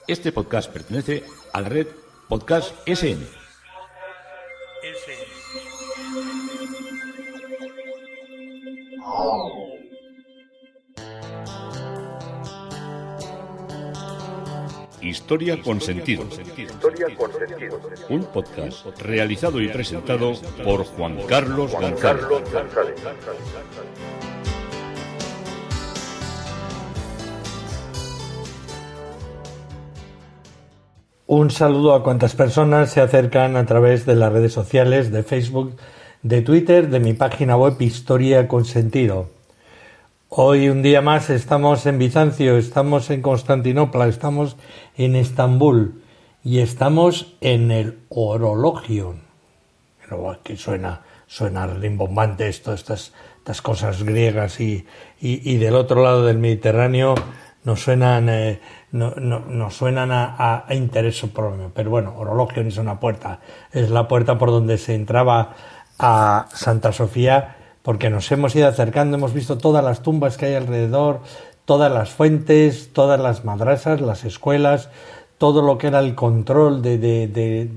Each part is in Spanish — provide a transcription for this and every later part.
Este podcast pertenece a la red Podcast SN. Historia con sentido. Un podcast realizado y presentado por Juan Carlos González. Un saludo a cuantas personas se acercan a través de las redes sociales, de Facebook, de Twitter, de mi página web Historia con Sentido. Hoy un día más estamos en Bizancio, estamos en Constantinopla, estamos en Estambul y estamos en el Orologion. Pero que suena rimbombante estas cosas griegas y del otro lado del Mediterráneo nos suenan a interés propio. Pero bueno, Orologion es una puerta, es la puerta por donde se entraba a Santa Sofía, porque nos hemos ido acercando, hemos visto todas las tumbas que hay alrededor, todas las fuentes, todas las madrasas, las escuelas, todo lo que era el control de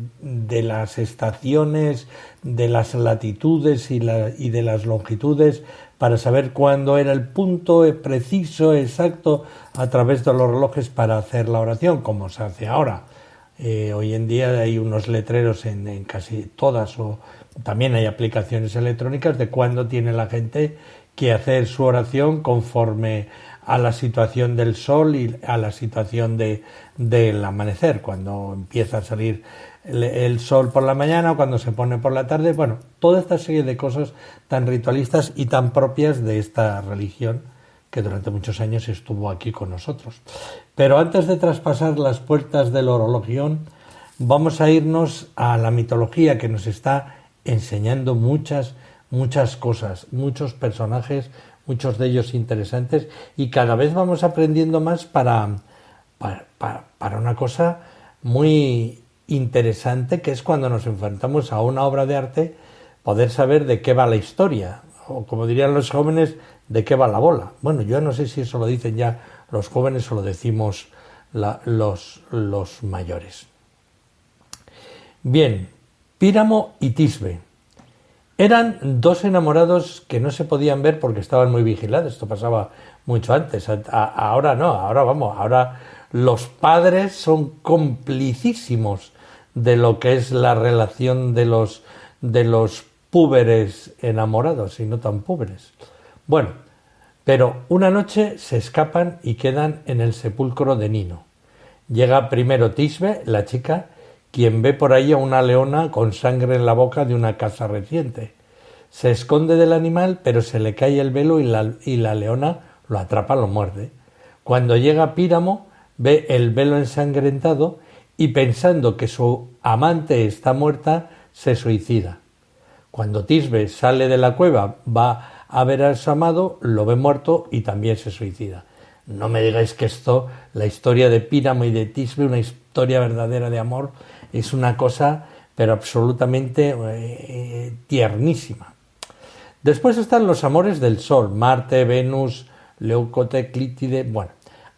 las estaciones, de las latitudes y de las longitudes, para saber cuándo era el punto preciso, exacto, a través de los relojes para hacer la oración, como se hace ahora. Hoy en día hay unos letreros en casi todas, o también hay aplicaciones electrónicas de cuándo tiene la gente que hacer su oración conforme a la situación del sol y a la situación del amanecer, cuando empieza a salir el sol por la mañana o cuando se pone por la tarde. Bueno, toda esta serie de cosas tan ritualistas y tan propias de esta religión que durante muchos años estuvo aquí con nosotros. Pero antes de traspasar las puertas del Orologion, vamos a irnos a la mitología, que nos está enseñando muchas cosas, muchos personajes, muchos de ellos interesantes, y cada vez vamos aprendiendo más para una cosa muy interesante, que es cuando nos enfrentamos a una obra de arte, poder saber de qué va la historia, o como dirían los jóvenes, de qué va la bola. Bueno, yo no sé si eso lo dicen ya los jóvenes o lo decimos los mayores. Bien, Píramo y Tisbe eran dos enamorados que no se podían ver porque estaban muy vigilados. Esto pasaba mucho antes. Ahora no, ahora los padres son complicísimos de lo que es la relación de los púberes enamorados y no tan púberes. Bueno, pero una noche se escapan y quedan en el sepulcro de Nino. Llega primero Tisbe, la chica, quien ve por ahí a una leona con sangre en la boca de una caza reciente. Se esconde del animal, pero se le cae el velo y la leona lo atrapa, lo muerde. Cuando llega Píramo, ve el velo ensangrentado y, pensando que su amante está muerta, se suicida. Cuando Tisbe sale de la cueva, va a ver a su amado, lo ve muerto y también se suicida. No me digáis que esto, la historia de Píramo y de Tisbe, una historia verdadera de amor, es una cosa pero absolutamente tiernísima. Después están los amores del sol, Marte, Venus, Leucote, Clítide. Bueno,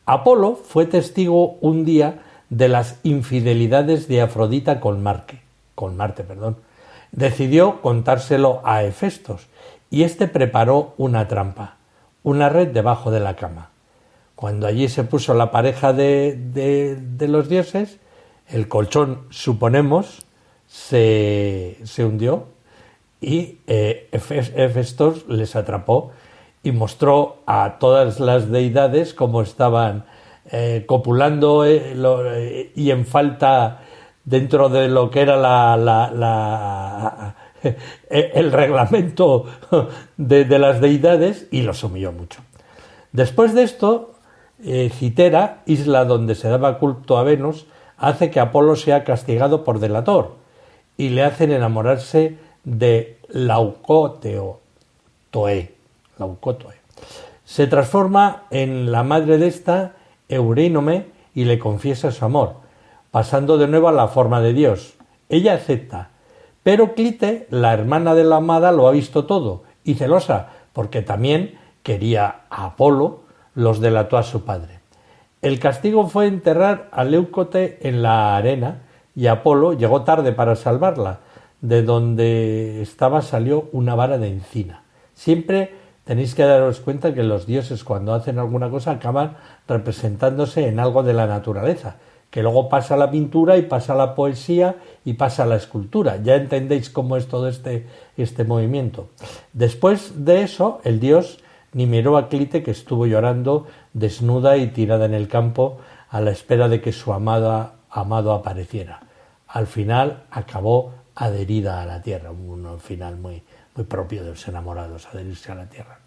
Apolo fue testigo un día de las infidelidades de Afrodita con Marte. Decidió contárselo a Hefestos y éste preparó una trampa, una red debajo de la cama. Cuando allí se puso la pareja de los dioses, el colchón, suponemos, se hundió y Hefestos les atrapó y mostró a todas las deidades cómo estaban copulando y en falta dentro de lo que era el reglamento de las deidades, y los humilló mucho. Después de esto, Citera, isla donde se daba culto a Venus, hace que Apolo sea castigado por delator y le hacen enamorarse de Leucótoe. Se transforma en la madre de esta, Eurínome, y le confiesa su amor, pasando de nuevo a la forma de Dios. Ella acepta, pero Clite, la hermana de la amada, lo ha visto todo, y celosa, porque también quería a Apolo, los delató a su padre. El castigo fue enterrar a Leucote en la arena y Apolo llegó tarde para salvarla. De donde estaba salió una vara de encina. Siempre tenéis que daros cuenta que los dioses, cuando hacen alguna cosa, acaban representándose en algo de la naturaleza, que luego pasa a la pintura y pasa a la poesía y pasa a la escultura. Ya entendéis cómo es todo este movimiento. Después de eso, el dios ni miró a Clite, que estuvo llorando desnuda y tirada en el campo a la espera de que su amado apareciera. Al final acabó adherida a la tierra, un final muy propio de los enamorados, adherirse a la tierra.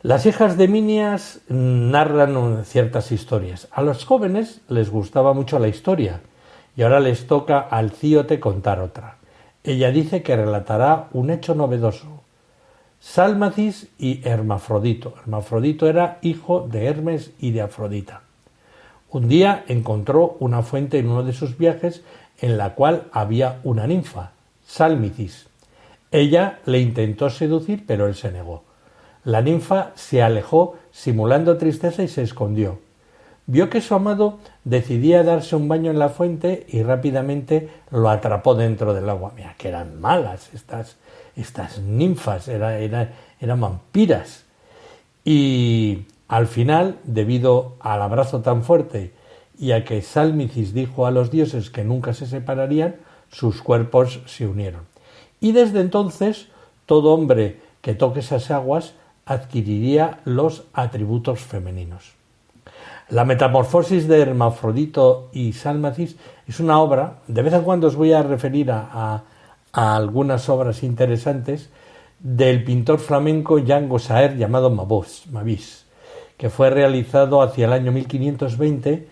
Las hijas de Minias narran ciertas historias. A los jóvenes les gustaba mucho la historia y ahora les toca a Alcíote contar otra. Ella dice que relatará un hecho novedoso. Sálmacis y Hermafrodito. Hermafrodito era hijo de Hermes y de Afrodita. Un día encontró una fuente en uno de sus viajes en la cual había una ninfa, Sálmicis. Ella le intentó seducir, pero él se negó. La ninfa se alejó simulando tristeza y se escondió. Vio que su amado decidía darse un baño en la fuente y rápidamente lo atrapó dentro del agua. Mira, que eran malas estas ninfas, eran vampiras. Y al final, debido al abrazo tan fuerte y a que Sálmicis dijo a los dioses que nunca se separarían, sus cuerpos se unieron. Y desde entonces, todo hombre que toque esas aguas adquiriría los atributos femeninos. La metamorfosis de Hermafrodito y Sálmacis es una obra, de vez en cuando os voy a referir a algunas obras interesantes, del pintor flamenco Django Saer llamado Mabís, que fue realizado hacia el año 1520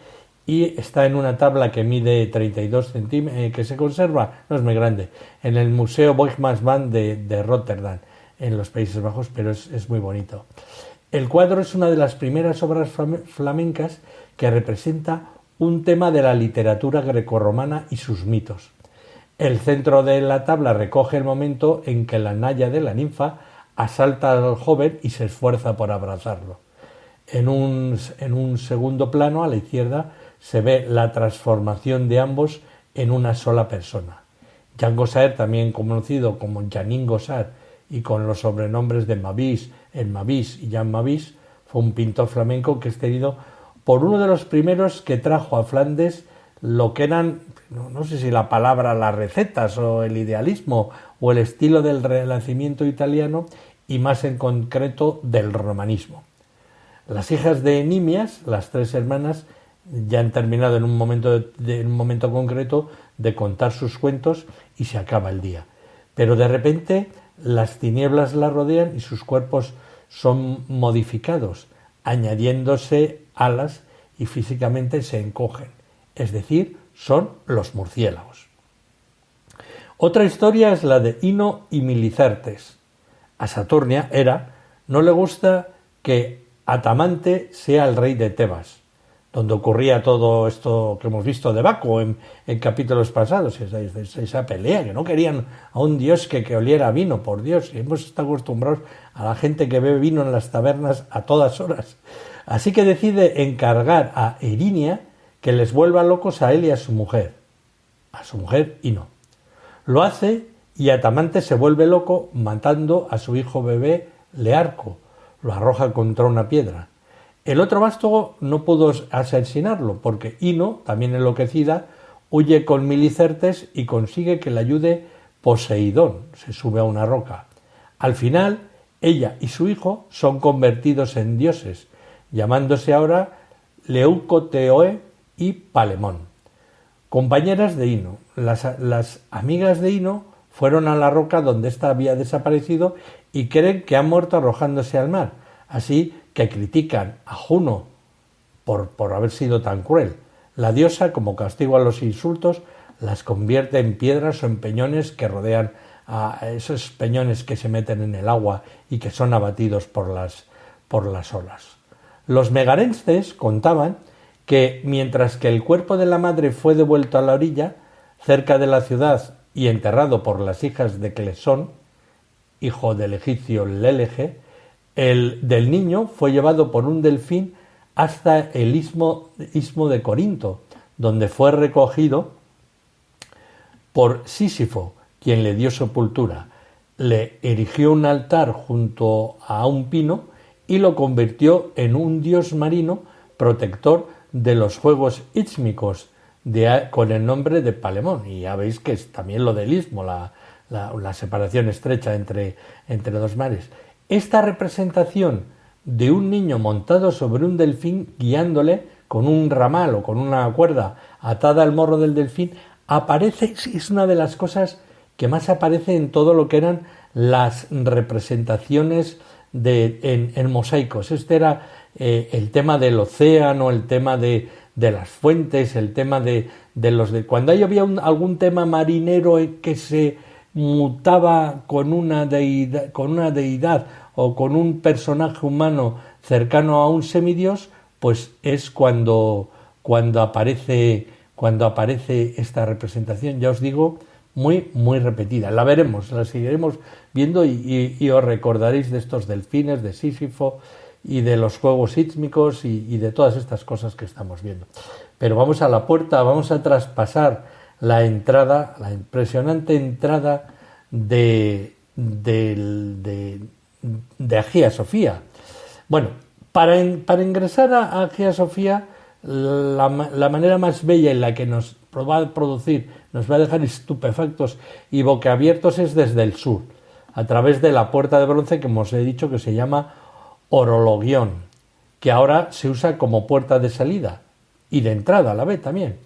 y está en una tabla que mide 32 centímetros, que se conserva, no es muy grande, en el Museo Boijmansband de Rotterdam, en los Países Bajos, pero es muy bonito. El cuadro es una de las primeras obras flamencas que representa un tema de la literatura grecorromana y sus mitos. El centro de la tabla recoge el momento en que la naya de la ninfa asalta al joven y se esfuerza por abrazarlo. En un segundo plano, a la izquierda, se ve la transformación de ambos en una sola persona. Django Saer, también conocido como Django Saer y con los sobrenombres de Mabís, El Mabís y Jan Mabís, fue un pintor flamenco que es tenido por uno de los primeros que trajo a Flandes lo que eran, no sé si la palabra, las recetas o el idealismo o el estilo del Renacimiento italiano y más en concreto del romanismo. Las hijas de Nimias, las tres hermanas, ya han terminado en un momento concreto de contar sus cuentos y se acaba el día. Pero de repente las tinieblas la rodean y sus cuerpos son modificados, añadiéndose alas y físicamente se encogen. Es decir, son los murciélagos. Otra historia es la de Ino y Milicertes. A Saturnia, Hera, no le gusta que Atamante sea el rey de Tebas, donde ocurría todo esto que hemos visto de Baco en capítulos pasados, esa pelea, que no querían a un dios que oliera a vino, por Dios, y hemos estado acostumbrados a la gente que bebe vino en las tabernas a todas horas. Así que decide encargar a Erinia que les vuelva locos a él y a su mujer Ino. Lo hace y Atamante se vuelve loco matando a su hijo bebé Learco, lo arroja contra una piedra. El otro vástago no pudo asesinarlo porque Ino, también enloquecida, huye con Milicertes y consigue que le ayude Poseidón, se sube a una roca. Al final, ella y su hijo son convertidos en dioses, llamándose ahora Leucoteoe y Palemón. Compañeras de Ino, las amigas de Ino fueron a la roca donde ésta había desaparecido y creen que ha muerto arrojándose al mar, así que critican a Juno por haber sido tan cruel. La diosa, como castigo a los insultos, las convierte en piedras o en peñones que rodean a esos peñones que se meten en el agua y que son abatidos por las olas. Los megarenses contaban que mientras que el cuerpo de la madre fue devuelto a la orilla, cerca de la ciudad y enterrado por las hijas de Clesón, hijo del egipcio Lelege, el del niño fue llevado por un delfín hasta el istmo de Corinto, donde fue recogido por Sísifo, quien le dio sepultura. Le erigió un altar junto a un pino y lo convirtió en un dios marino protector de los juegos ístmicos con el nombre de Palemón. Y ya veis que es también lo del istmo, la separación estrecha entre dos mares. Esta representación de un niño montado sobre un delfín guiándole con un ramal o con una cuerda atada al morro del delfín aparece, es una de las cosas que más aparece en todo lo que eran las representaciones en mosaicos. Este era el tema del océano, el tema de las fuentes, el tema de cuando había algún tema marinero que se mutaba con una deidad o con un personaje humano cercano a un semidios, pues es cuando aparece esta representación, ya os digo, muy, muy repetida. La veremos, la seguiremos viendo y os recordaréis de estos delfines, de Sísifo y de los juegos ístmicos y de todas estas cosas que estamos viendo. Pero vamos a la puerta, vamos a traspasar la entrada, la impresionante entrada de Hagia Sofía. Bueno, para ingresar a Hagia Sofía, la manera más bella en la que nos va a producir, nos va a dejar estupefactos y boquiabiertos es desde el sur, a través de la puerta de bronce que os he dicho que se llama Orologión, que ahora se usa como puerta de salida y de entrada a la vez también.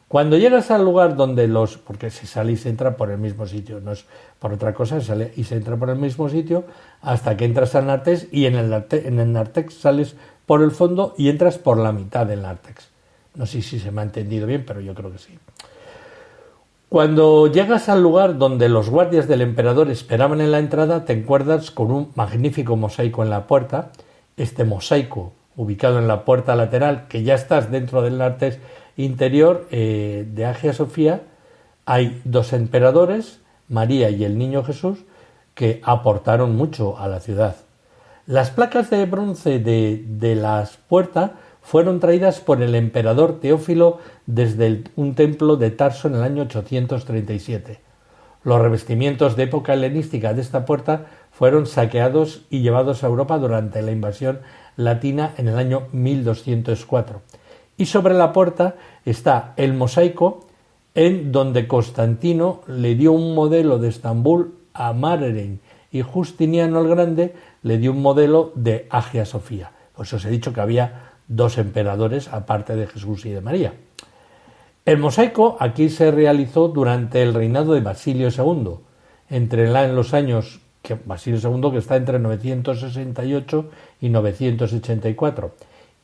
Cuando llegas al lugar donde porque se sale y se entra por el mismo sitio, no es por otra cosa, se sale y se entra por el mismo sitio hasta que entras al nártex y en el nártex sales por el fondo y entras por la mitad del nártex. No sé si se me ha entendido bien, pero yo creo que sí. Cuando llegas al lugar donde los guardias del emperador esperaban en la entrada, te encuentras con un magnífico mosaico en la puerta. Este mosaico, ubicado en la puerta lateral, que ya estás dentro del nártex interior de Hagia Sofía, hay dos emperadores, María y el niño Jesús, que aportaron mucho a la ciudad. Las placas de bronce de las puertas fueron traídas por el emperador Teófilo desde un templo de Tarso en el año 837. Los revestimientos de época helenística de esta puerta fueron saqueados y llevados a Europa durante la invasión latina en el año 1204. Y sobre la puerta está el mosaico en donde Constantino le dio un modelo de Estambul a Marerin y Justiniano el Grande le dio un modelo de Hagia Sofía. Pues os he dicho que había dos emperadores aparte de Jesús y de María. El mosaico aquí se realizó durante el reinado de Basilio II, en los años Basilio II, que está entre 968 y 984,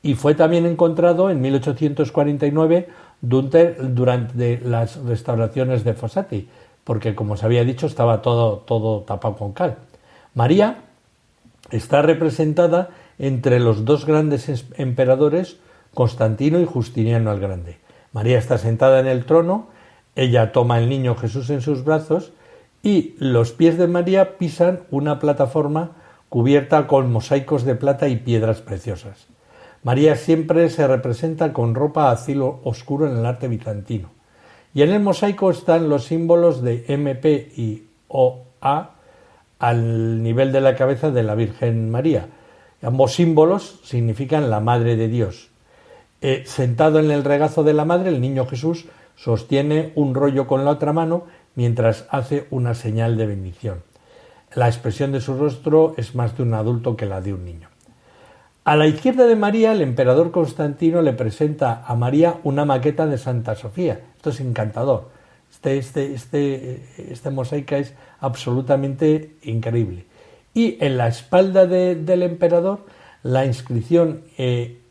y fue también encontrado en 1849 durante las restauraciones de Fossati, porque como os había dicho estaba todo tapado con cal. María está representada entre los dos grandes emperadores, Constantino y Justiniano el Grande. María está sentada en el trono, ella toma al niño Jesús en sus brazos y los pies de María pisan una plataforma cubierta con mosaicos de plata y piedras preciosas. María siempre se representa con ropa azul oscuro en el arte bizantino. Y en el mosaico están los símbolos de MP y OA al nivel de la cabeza de la Virgen María. Ambos símbolos significan la Madre de Dios. Sentado en el regazo de la Madre, el niño Jesús sostiene un rollo con la otra mano mientras hace una señal de bendición. La expresión de su rostro es más de un adulto que la de un niño. A la izquierda de María, el emperador Constantino le presenta a María una maqueta de Santa Sofía. Esto es encantador. Este mosaico es absolutamente increíble. Y en la espalda del emperador, la inscripción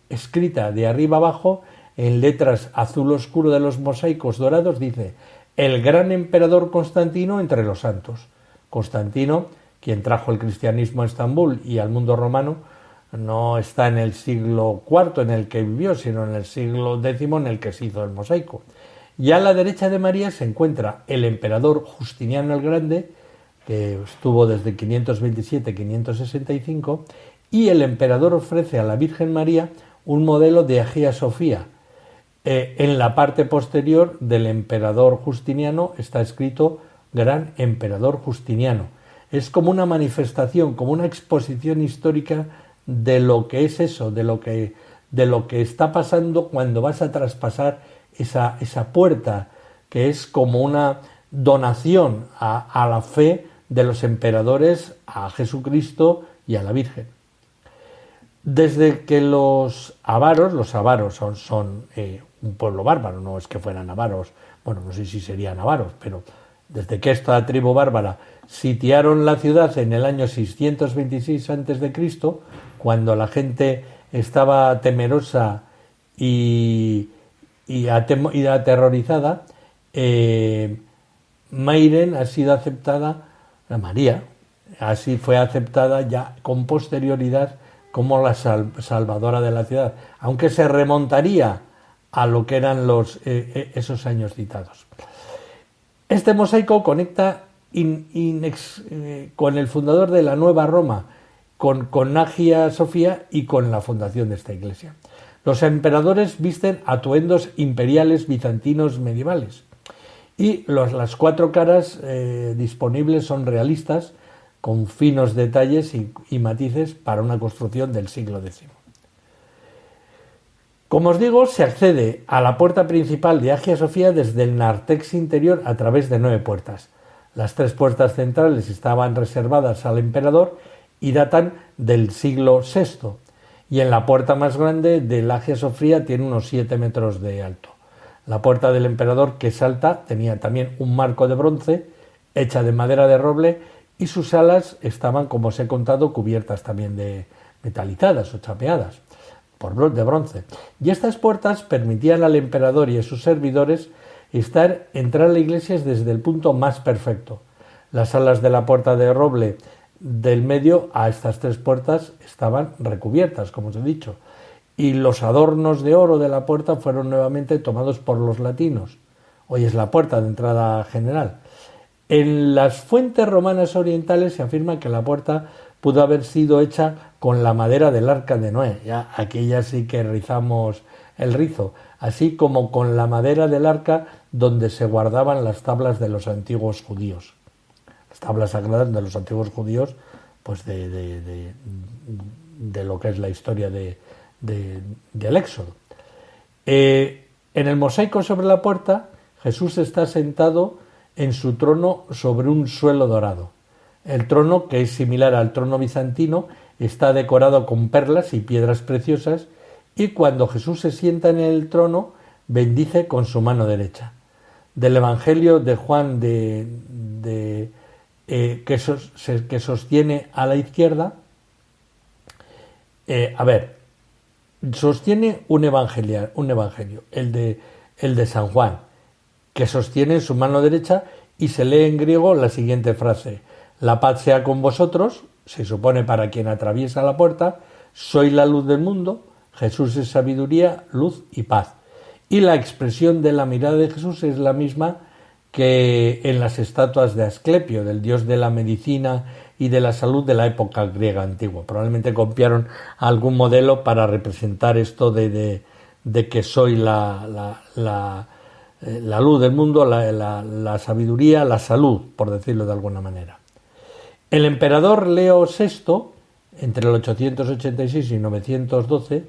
escrita de arriba abajo, en letras azul oscuro de los mosaicos dorados, dice: el gran emperador Constantino entre los santos. Constantino, quien trajo el cristianismo a Estambul y al mundo romano, no está en el siglo IV en el que vivió, sino en el siglo X en el que se hizo el mosaico. Y a la derecha de María se encuentra el emperador Justiniano el Grande, que estuvo desde 527 a 565, y el emperador ofrece a la Virgen María un modelo de Hagia Sofía. En la parte posterior del emperador Justiniano está escrito Gran Emperador Justiniano. Es como una manifestación, como una exposición histórica de lo que es eso, de lo que está pasando cuando vas a traspasar esa puerta, que es como una donación a la fe de los emperadores, a Jesucristo y a la Virgen. Desde que los avaros son un pueblo bárbaro, no es que fueran avaros, bueno, no sé si serían avaros, pero desde que esta tribu bárbara sitiaron la ciudad en el año 626 a.C., cuando la gente estaba temerosa y aterrorizada, Mairen ha sido aceptada, María, así fue aceptada ya con posterioridad como la salvadora de la ciudad, aunque se remontaría a lo que eran esos años citados. Este mosaico conecta con el fundador de la Nueva Roma, con Hagia Sofía y con la fundación de esta iglesia. Los emperadores visten atuendos imperiales bizantinos medievales y las cuatro caras disponibles son realistas, con finos detalles y matices para una construcción del siglo X. Como os digo, se accede a la puerta principal de Hagia Sofía desde el nártex interior a través de 9 puertas. Las 3 puertas centrales estaban reservadas al emperador y datan del siglo VI, y en la puerta más grande de Hagia Sofía tiene unos 7 metros de alto. La puerta del emperador, que es alta, tenía también un marco de bronce hecha de madera de roble, y sus alas estaban, como os he contado, cubiertas también de metalizadas o chapeadas de bronce. Y estas puertas permitían al emperador y a sus servidores entrar a la iglesia desde el punto más perfecto. Las alas de la puerta de roble del medio a estas 3 puertas estaban recubiertas, como os he dicho, y los adornos de oro de la puerta fueron nuevamente tomados por los latinos. Hoy es la puerta de entrada general. En las fuentes romanas orientales se afirma que la puerta pudo haber sido hecha con la madera del arca de Noé, ya aquí ya sí que rizamos el rizo, así como con la madera del arca donde se guardaban las tablas de los antiguos judíos. Las tablas sagradas de los antiguos judíos, pues de lo que es la historia del Éxodo. En el mosaico sobre la puerta, Jesús está sentado en su trono sobre un suelo dorado. El trono, que es similar al trono bizantino, está decorado con perlas y piedras preciosas, y cuando Jesús se sienta en el trono, bendice con su mano derecha. Del Evangelio de Juan que sostiene a la izquierda, sostiene un evangelio, el de San Juan, que sostiene en su mano derecha, y se lee en griego la siguiente frase: la paz sea con vosotros, se supone para quien atraviesa la puerta, soy la luz del mundo, Jesús es sabiduría, luz y paz. Y la expresión de la mirada de Jesús es la misma que en las estatuas de Asclepio, del dios de la medicina y de la salud de la época griega antigua. Probablemente copiaron algún modelo para representar esto de que soy la luz del mundo, la sabiduría, la salud, por decirlo de alguna manera. El emperador Leo VI, entre el 886 y 912,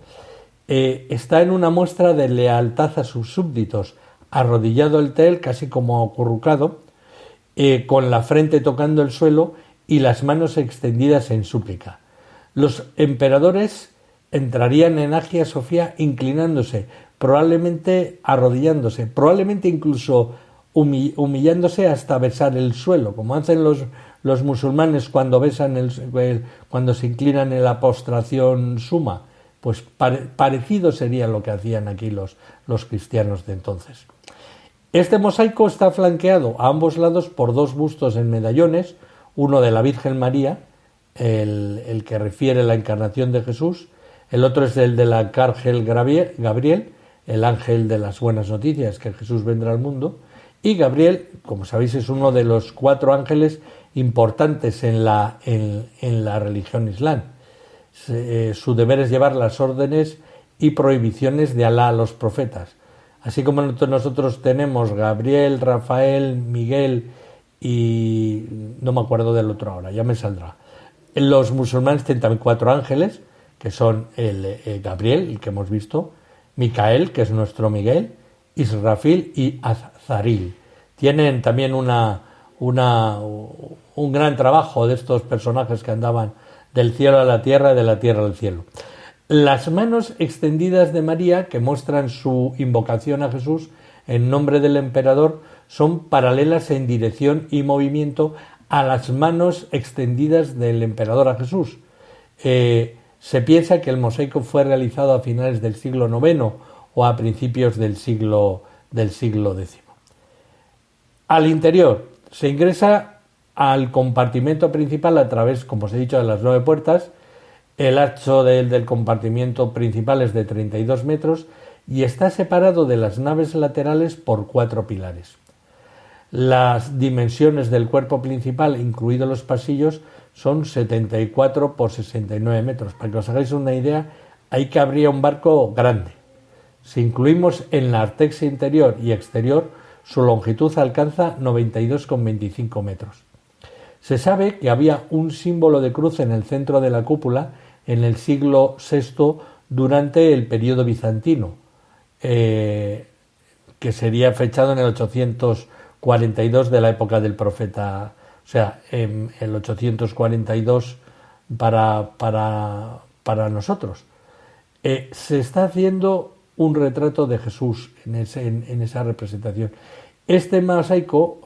está en una muestra de lealtad a sus súbditos, arrodillado ante él, casi como acurrucado, con la frente tocando el suelo y las manos extendidas en súplica. Los emperadores entrarían en Hagia Sofía inclinándose, probablemente arrodillándose, probablemente incluso humillándose hasta besar el suelo, como hacen los musulmanes cuando besan cuando se inclinan en la postración suma. Pues parecido sería lo que hacían aquí los cristianos de entonces. Este mosaico está flanqueado a ambos lados por 2 bustos en medallones, uno de la Virgen María, el que refiere la encarnación de Jesús, el otro es el del arcángel Gabriel, el ángel de las buenas noticias, que Jesús vendrá al mundo, y Gabriel, como sabéis, es uno de los 4 ángeles importantes en la religión islam. Su deber es llevar las órdenes y prohibiciones de Alá a los profetas. Así como nosotros tenemos Gabriel, Rafael, Miguel y no me acuerdo del otro ahora, ya me saldrá. Los musulmanes tienen también 4 ángeles, que son el Gabriel, el que hemos visto, Micael, que es nuestro Miguel, Israfil y Azaril. Tienen también un gran trabajo de estos personajes que andaban del cielo a la tierra, de la tierra al cielo. Las manos extendidas de María, que muestran su invocación a Jesús en nombre del emperador, son paralelas en dirección y movimiento a las manos extendidas del emperador a Jesús. Se piensa que el mosaico fue realizado a finales del siglo IX o a principios del siglo X. Al interior se ingresa al compartimento principal a través, como os he dicho, de las 9 puertas. El ancho del compartimento principal es de 32 metros y está separado de las naves laterales por 4 pilares. Las dimensiones del cuerpo principal, incluidos los pasillos, son 74 por 69 metros. Para que os hagáis una idea, ahí cabría un barco grande. Si incluimos en la artexa interior y exterior, su longitud alcanza 92,25 metros. Se sabe que había un símbolo de cruz en el centro de la cúpula en el siglo VI durante el periodo bizantino, que sería fechado en el 842 de la época del profeta, o sea, en el 842 para nosotros. Se está haciendo un retrato de Jesús en esa representación. Este mosaico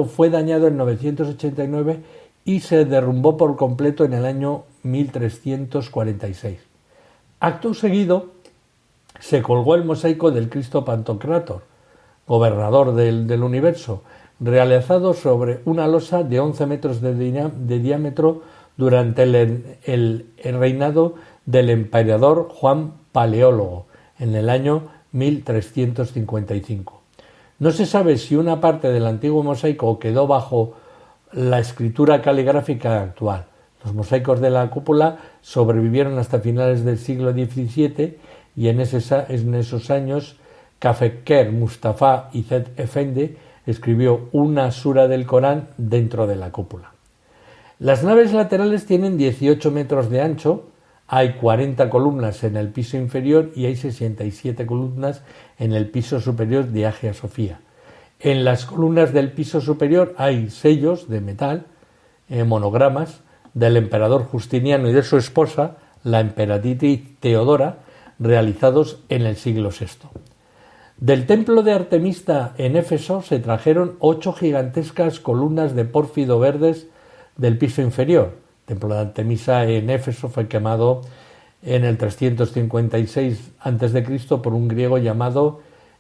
fue dañado en 989 y se derrumbó por completo en el año 1346. Acto seguido se colgó el mosaico del Cristo Pantocrátor, gobernador del universo, realizado sobre una losa de 11 metros de diámetro durante el reinado del emperador Juan Paleólogo en el año 1355. No se sabe si una parte del antiguo mosaico quedó bajo la escritura caligráfica actual. Los mosaicos de la cúpula sobrevivieron hasta finales del siglo XVII y en esos años Kafeker Mustafa İzzet Efendi escribió una sura del Corán dentro de la cúpula. Las naves laterales tienen 18 metros de ancho, hay 40 columnas en el piso inferior y hay 67 columnas en el piso superior de Hagia Sofía. En las columnas del piso superior hay sellos de metal, monogramas, del emperador Justiniano y de su esposa, la emperatriz Teodora, realizados en el siglo VI. Del templo de Artemisa en Éfeso se trajeron 8 gigantescas columnas de pórfido verdes del piso inferior. El templo de Artemisa en Éfeso fue quemado en el 356 a.C. por un griego llamado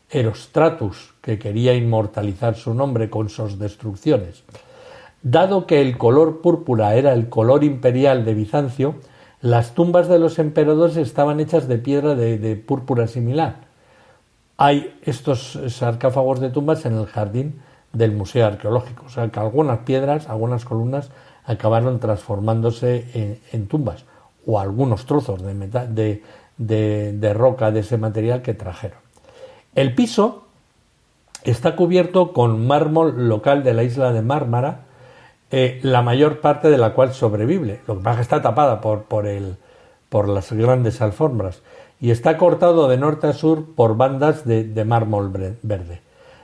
Erostratus, que quería inmortalizar su nombre con sus destrucciones. Dado que el color púrpura era el color imperial de Bizancio, las tumbas de los emperadores estaban hechas de piedra de púrpura similar. Hay estos sarcófagos de tumbas en el jardín del Museo Arqueológico, o sea que algunas piedras, algunas columnas acabaron transformándose en tumbas, o algunos trozos de metal, de roca de ese material que trajeron. El piso está cubierto con mármol local de la isla de Mármara, la mayor parte de la cual sobrevive. Lo que pasa es que está tapada por las grandes alfombras y está cortado de norte a sur por bandas de mármol verde.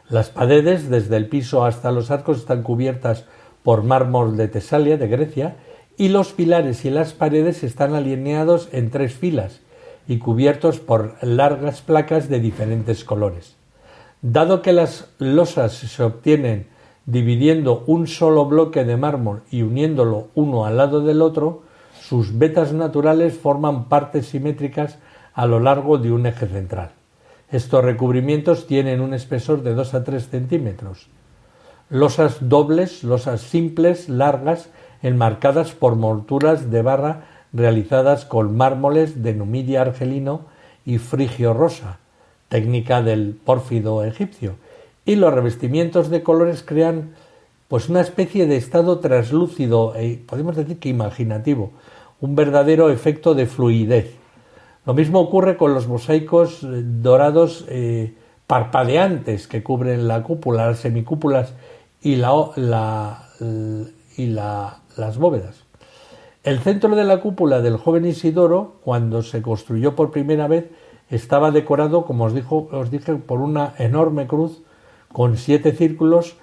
Las paredes, desde el piso hasta los arcos, están cubiertas por mármol de Tesalia, de Grecia, y los pilares y las paredes están alineados en 3 filas y cubiertos por largas placas de diferentes colores. Dado que las losas se obtienen dividiendo un solo bloque de mármol y uniéndolo uno al lado del otro, sus vetas naturales forman partes simétricas a lo largo de un eje central. Estos recubrimientos tienen un espesor de 2 a 3 centímetros. Losas dobles, losas simples, largas, enmarcadas por molduras de barra realizadas con mármoles de Numidia argelino y frigio rosa, técnica del pórfido egipcio, y los revestimientos de colores crean pues una especie de estado translúcido e podemos decir que imaginativo, un verdadero efecto de fluidez. Lo mismo ocurre con los mosaicos dorados parpadeantes que cubren la cúpula, las semicúpulas y las bóvedas. El centro de la cúpula del joven Isidoro, cuando se construyó por primera vez, estaba decorado, como os dije, por una enorme cruz con 7 círculos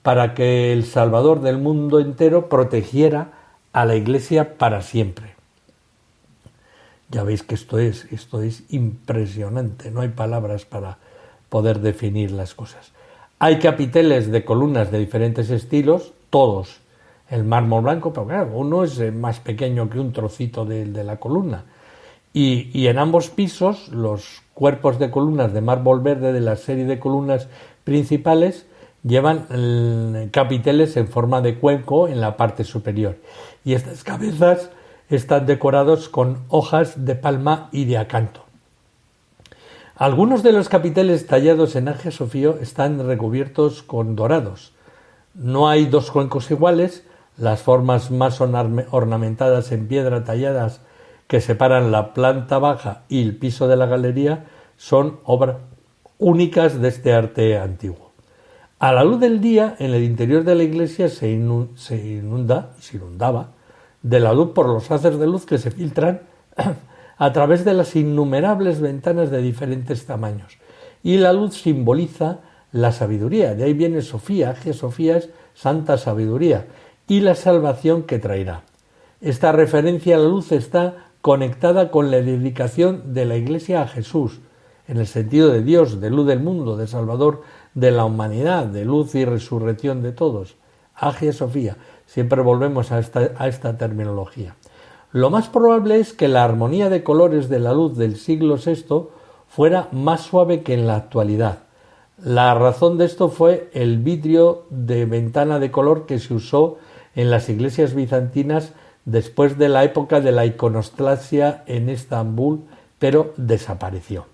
para que el Salvador del mundo entero protegiera a la Iglesia para siempre. Ya veis que esto es impresionante, no hay palabras para poder definir las cosas. Hay capiteles de columnas de diferentes estilos, todos el mármol blanco, pero claro, uno es más pequeño que un trocito de la columna. Y en ambos pisos, los cuerpos de columnas de mármol verde de la serie de columnas principales llevan capiteles en forma de cuenco en la parte superior. Y estas cabezas están decorados con hojas de palma y de acanto. Algunos de los capiteles tallados en Hagia Sofía están recubiertos con dorados. No hay 2 cuencos iguales, las formas más ornamentadas en piedra talladas que separan la planta baja y el piso de la galería son obras únicas de este arte antiguo. A la luz del día, en el interior de la iglesia se inundaba de la luz por los haces de luz que se filtran a través de las innumerables ventanas de diferentes tamaños. Y la luz simboliza la sabiduría, de ahí viene Sofía, Hagia Sofía es santa sabiduría, y la salvación que traerá. Esta referencia a la luz está conectada con la dedicación de la Iglesia a Jesús, en el sentido de Dios, de luz del mundo, de Salvador de la humanidad, de luz y resurrección de todos. Hagia Sofía. Siempre volvemos a esta terminología. Lo más probable es que la armonía de colores de la luz del siglo VI fuera más suave que en la actualidad. La razón de esto fue el vidrio de ventana de color que se usó en las iglesias bizantinas después de la época de la iconoclasia en Estambul, pero desapareció.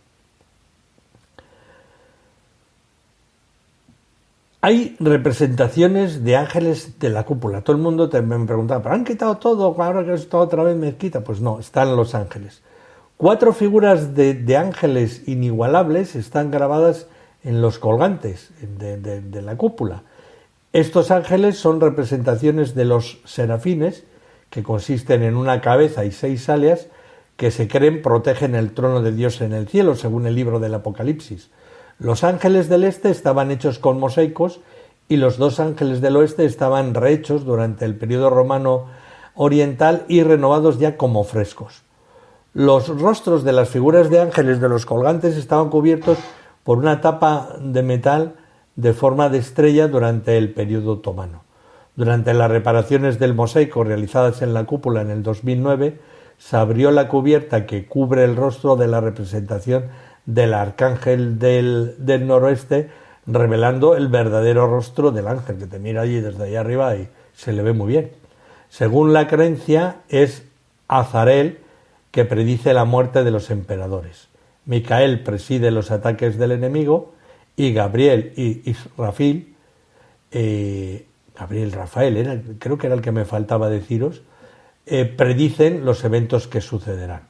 Hay representaciones de ángeles de la cúpula. Todo el mundo me preguntaba, ¿pero han quitado todo? Ahora que está otra vez mezquita. Pues no, están los ángeles. 4 figuras de ángeles inigualables están grabadas en los colgantes de la cúpula. Estos ángeles son representaciones de los serafines, que consisten en una cabeza y 6 alias, que se creen protegen el trono de Dios en el cielo, según el libro del Apocalipsis. Los ángeles del este estaban hechos con mosaicos y los 2 ángeles del oeste estaban rehechos durante el periodo romano oriental y renovados ya como frescos. Los rostros de las figuras de ángeles de los colgantes estaban cubiertos por una tapa de metal de forma de estrella durante el periodo otomano. Durante las reparaciones del mosaico realizadas en la cúpula en el 2009, se abrió la cubierta que cubre el rostro de la representación del arcángel del noroeste, revelando el verdadero rostro del ángel, que te mira allí desde allá arriba y se le ve muy bien. Según la creencia, es Azarel que predice la muerte de los emperadores. Micael preside los ataques del enemigo y Gabriel y Israfil, Rafael, creo que era el que me faltaba deciros, predicen los eventos que sucederán.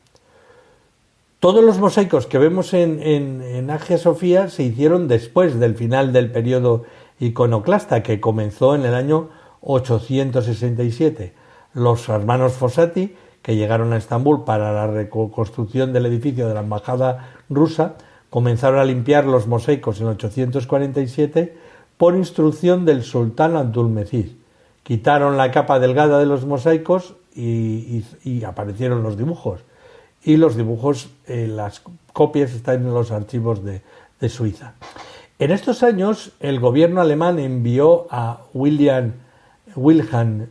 Todos los mosaicos que vemos en Hagia Sofía se hicieron después del final del periodo iconoclasta, que comenzó en el año 867. Los hermanos Fossati, que llegaron a Estambul para la reconstrucción del edificio de la embajada rusa, comenzaron a limpiar los mosaicos en 847 por instrucción del sultán Abdülmecid. Quitaron la capa delgada de los mosaicos y aparecieron los dibujos. Y los dibujos, las copias están en los archivos de Suiza. En estos años, el gobierno alemán envió a Wilhelm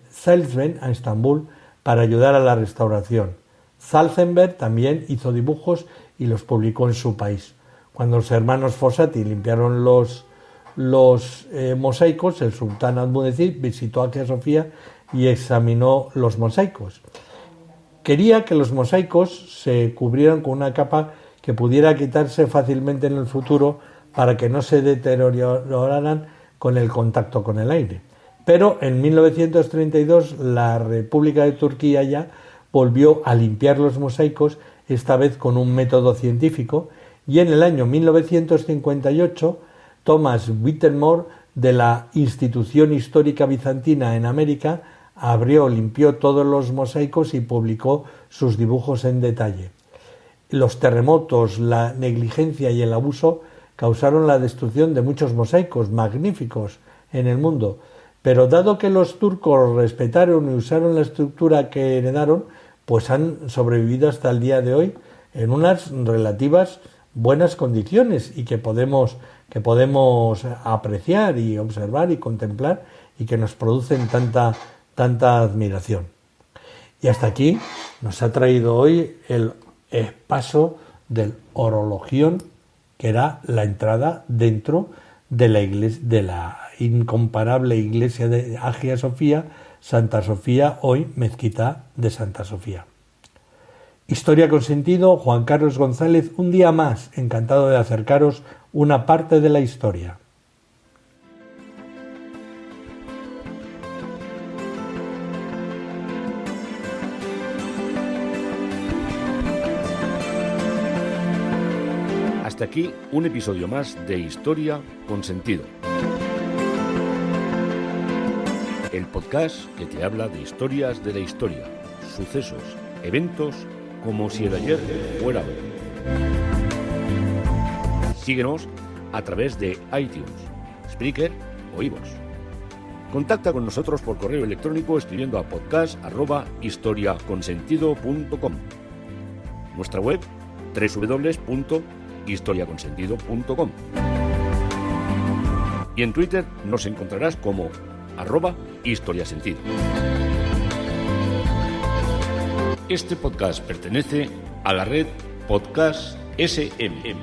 Salzberg a Estambul para ayudar a la restauración. Salzenberg también hizo dibujos y los publicó en su país. Cuando los hermanos Fossati limpiaron los mosaicos, el sultán Abdülmecid visitó Hagia Sofía y examinó los mosaicos. Quería que los mosaicos se cubrieran con una capa que pudiera quitarse fácilmente en el futuro para que no se deterioraran con el contacto con el aire. Pero en 1932 la República de Turquía ya volvió a limpiar los mosaicos esta vez con un método científico, y en el año 1958 Thomas Whittemore, de la Institución Histórica Bizantina en América, limpió todos los mosaicos y publicó sus dibujos en detalle. Los terremotos, la negligencia y el abuso causaron la destrucción de muchos mosaicos magníficos en el mundo, pero dado que los turcos respetaron y usaron la estructura que heredaron, pues han sobrevivido hasta el día de hoy en unas relativas buenas condiciones y que podemos apreciar y observar y contemplar y que nos producen tanta admiración. Y hasta aquí nos ha traído hoy el paso del Orologión, que era la entrada dentro de la iglesia, de la incomparable iglesia de Hagia Sofía, Santa Sofía, hoy Mezquita de Santa Sofía. Historia con sentido, Juan Carlos González, un día más, encantado de acercaros una parte de la historia. Hasta aquí un episodio más de Historia con Sentido. El podcast que te habla de historias de la historia, sucesos, eventos, como si el ayer fuera hoy. Síguenos a través de iTunes, Spreaker o iVoox. Contacta con nosotros por correo electrónico escribiendo a podcast@historiaconsentido.com. Nuestra web www.historiaconsentido.com. Y en Twitter nos encontrarás como @historiasentido. Este podcast pertenece a la red Podcast SM.